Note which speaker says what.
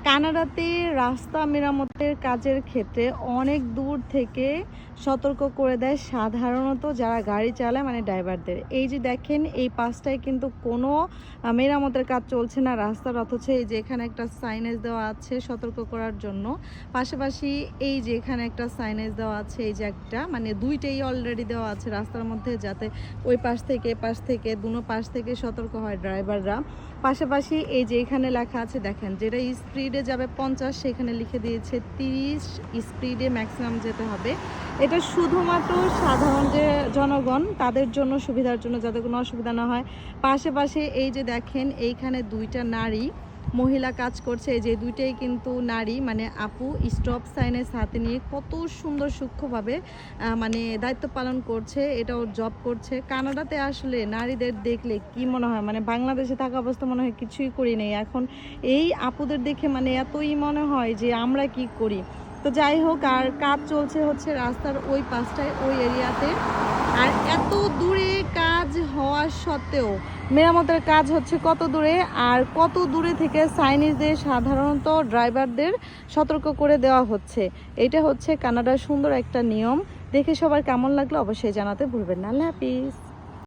Speaker 1: কানাডাতে রাস্তা মেরামতের কাজের ক্ষেত্রে অনেক দূর থেকে সতর্ক করে দেয় সাধারণত যারা গাড়ি চালায় মানে ড্রাইভারদের। এই যে দেখেন এই পাশটায় কিন্তু কোনো মেরামতের কাজ চলছে না রাস্তার, অথচ এই যে এখানে একটা সাইনেজ দেওয়া আছে সতর্ক করার জন্য। পাশাপাশি এই যে এখানে একটা সাইনেজ দেওয়া আছে, এই যে একটা মানে দুইটাই অলরেডি দেওয়া আছে রাস্তার মধ্যে, যাতে ওই পাশ থেকে এ পাশ থেকে দুনো পাশ থেকে সতর্ক হয় ড্রাইভাররা। পাশাপাশি এই যে এখানে লেখা আছে দেখেন, যেটা স্পিডে যাবে 50 সেখানে লিখে দিয়েছে 30 স্পিডে ম্যাক্সিমাম যেতে হবে। এটা শুধুমাত্র সাধারণ যে জনগণ তাদের জন্য সুবিধার জন্য, যাতে কোনো অসুবিধা না হয়। পাশাপাশি এই যে দেখেন এইখানে দুইটা নারী মহিলা কাজ করছে, এই যে দুইটাই কিন্তু নারী, মানে আপু স্টপ সাইনের হাতে নিয়ে কত সুন্দর সূক্ষ্মভাবে মানে দায়িত্ব পালন করছে। এটা ওর জব করছে। কানাডাতে আসলে নারীদের দেখলে কি মনে হয়, মানে বাংলাদেশে থাকা অবস্থা মনে হয় কিছুই করি নেই, এখন এই আপুদের দেখে মানে এতই মনে হয় যে আমরা কি করি। তো যাই হোক, আর কাজ চলছে হচ্ছে রাস্তার ওই পাশটায় ওই এরিয়াতে। আর এত দূরে কাজ হওয়া সত্ত্বেও মেরামতের কাজ হচ্ছে কত দূরে, আর কত দূরে থেকে সাইনেজ দিয়ে সাধারণত ড্রাইভারদের সতর্ক করে দেওয়া হচ্ছে। এটা হচ্ছে কানাডার সুন্দর একটা নিয়ম। দেখে সবার কেমন লাগলো অবশ্যই জানাতে ভুলবেন না। আল্লাহ হাফিজ।